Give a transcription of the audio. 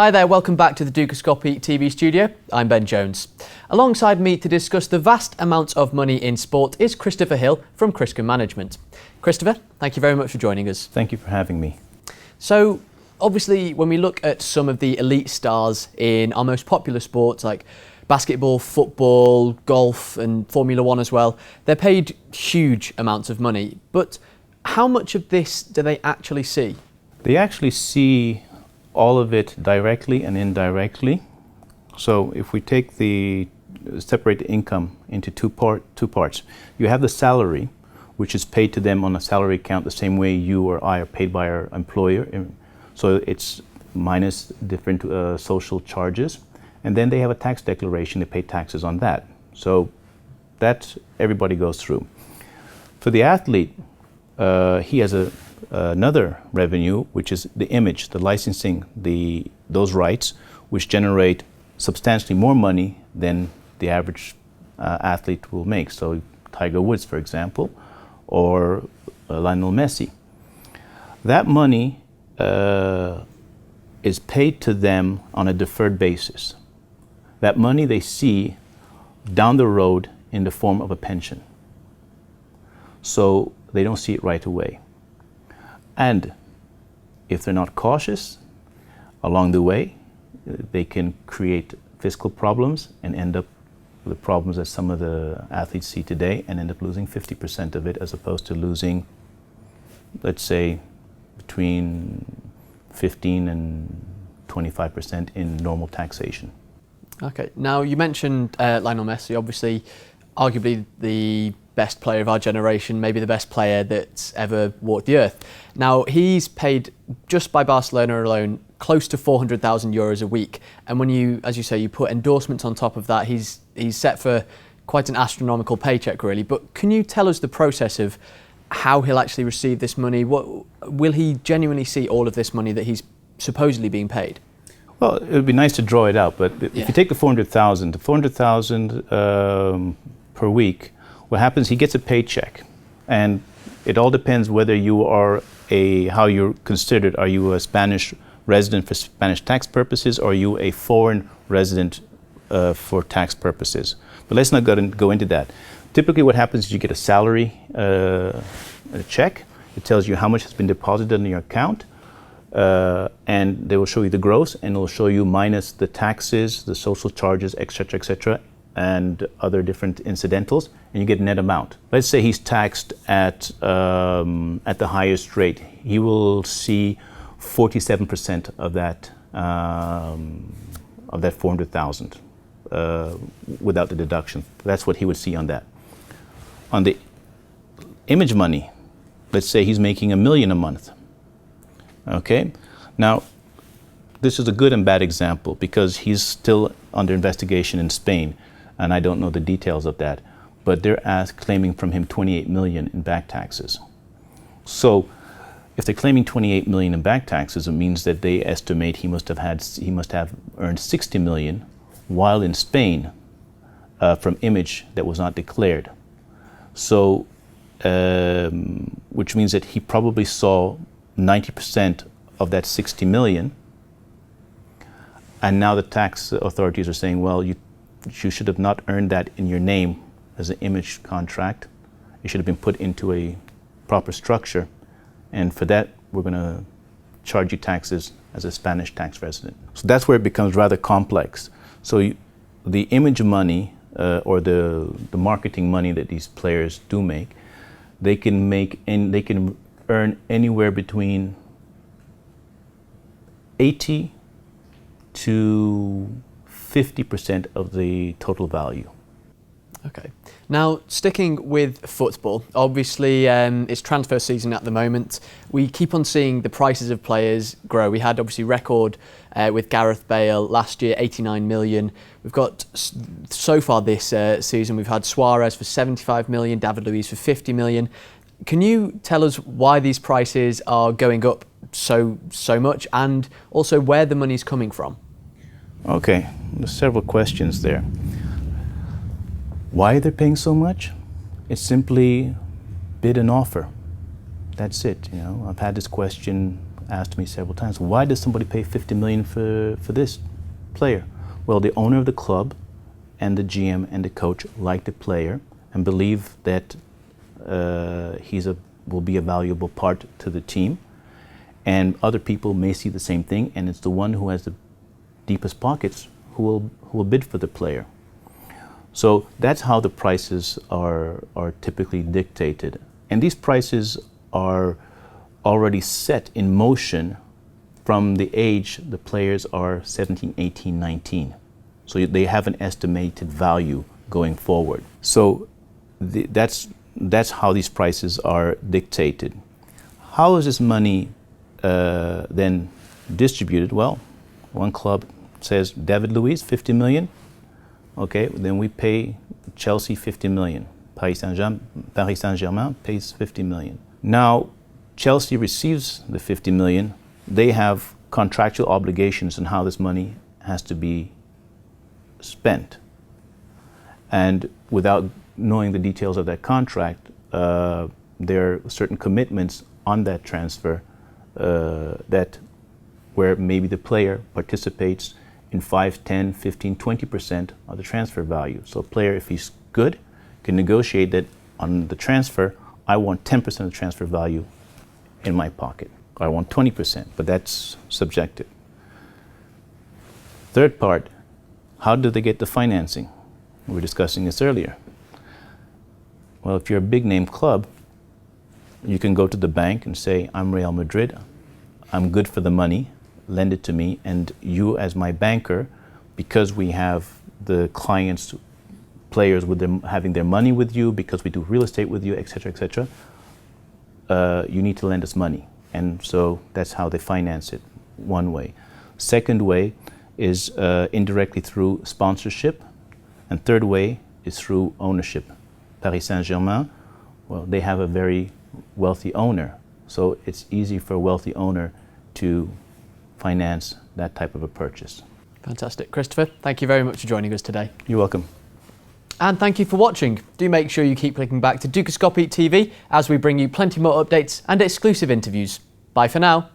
Hi there, welcome back to the Dukascopy TV studio. I'm Ben Jones. Alongside me to discuss the vast amounts of money in sport is Christopher Hill from Krisken Management. Christopher, thank you very much for joining us. Thank you for having me. So, obviously, when we look at some of the elite stars in our most popular sports like basketball, football, golf and Formula One as well, they're paid huge amounts of money. But how much of this do they actually see? They actually see all of it directly and indirectly. So if we separate the income into two parts, you have the salary, which is paid to them on a salary account the same way you or I are paid by our employer. So it's minus different social charges. And then they have a tax declaration, they pay taxes on that. So that everybody goes through. For the athlete, he has another revenue, which is the image, the licensing, those rights, which generate substantially more money than the average athlete will make. So Tiger Woods, for example, or Lionel Messi. That money is paid to them on a deferred basis. That money they see down the road in the form of a pension. So they don't see it right away. And if they're not cautious along the way, they can create fiscal problems and end up with the problems that some of the athletes see today and end up losing 50% of it as opposed to losing, let's say, between 15 and 25% in normal taxation. Okay, now you mentioned Lionel Messi, obviously arguably the best player of our generation, maybe the best player that's ever walked the earth. Now, he's paid, just by Barcelona alone, close to 400,000 euros a week. And when you, as you say, you put endorsements on top of that, he's set for quite an astronomical paycheck, really. But can you tell us the process of how he'll actually receive this money? Will he genuinely see all of this money that he's supposedly being paid? Well, it would be nice to draw it out, but if you take the 400,000 per week, what happens, he gets a paycheck, and it all depends whether you are how you're considered. Are you a Spanish resident for Spanish tax purposes, or are you a foreign resident for tax purposes? But let's not go into that. Typically what happens is you get a salary a check. It tells you how much has been deposited in your account, and they will show you the gross, and it will show you minus the taxes, the social charges, etc., and other different incidentals, and you get a net amount. Let's say he's taxed at the highest rate. He will see 47% of that 400,000 without the deduction. That's what he would see on that. On the image money, let's say he's making $1 million a month. Okay, now this is a good and bad example because he's still under investigation in Spain, and I don't know the details of that, but they're claiming from him 28 million in back taxes. So if they're claiming 28 million in back taxes, it means that they estimate he must have earned 60 million while in Spain from image that was not declared. So which means that he probably saw 90% of that 60 million, and now the tax authorities are saying, well, you should have not earned that in your name as an image contract. It should have been put into a proper structure, and for that we're going to charge you taxes as a Spanish tax resident. So that's where it becomes rather complex. So the image money or the marketing money that these players do make, they can earn anywhere between 80 to 50% of the total value. Okay. Now, sticking with football, obviously it's transfer season at the moment. We keep on seeing the prices of players grow. We had obviously record with Gareth Bale last year, 89 million. We've got, so far this season, we've had Suarez for 75 million, David Luiz for 50 million. Can you tell us why these prices are going up so much, and also where the money's coming from? Okay, there's several questions there. Why they're paying so much? It's simply bid and offer. That's it. I've had this question asked me several times, why does somebody pay 50 million for this player? Well, the owner of the club and the GM and the coach like the player and believe that will be a valuable part to the team. And other people may see the same thing, and it's the one who has the deepest pockets who will bid for the player. So that's how the prices are typically dictated. And these prices are already set in motion from the age the players are 17, 18, 19. So they have an estimated value going forward. So that's how these prices are dictated. How is this money then distributed? Well, one club says, David Luiz, 50 million. Okay, then we pay Chelsea 50 million. Paris Saint-Germain pays 50 million. Now, Chelsea receives the 50 million. They have contractual obligations on how this money has to be spent. And without knowing the details of that contract, there are certain commitments on that transfer where maybe the player participates in 5, 10, 15, 20% of the transfer value. So a player, if he's good, can negotiate that on the transfer, I want 10% of the transfer value in my pocket. I want 20%, but that's subjective. Third part, how do they get the financing? We were discussing this earlier. Well, if you're a big name club, you can go to the bank and say, I'm Real Madrid, I'm good for the money, lend it to me, and you as my banker, because we have the clients, players with them having their money with you, because we do real estate with you, etc., etc., you need to lend us money. And so that's how they finance it, one way. Second way is indirectly through sponsorship, and third way is through ownership. Paris Saint-Germain, well, they have a very wealthy owner, so it's easy for a wealthy owner to finance that type of a purchase. Fantastic. Christopher, thank you very much for joining us today. You're welcome. And thank you for watching. Do make sure you keep clicking back to Dukascopy TV as we bring you plenty more updates and exclusive interviews. Bye for now.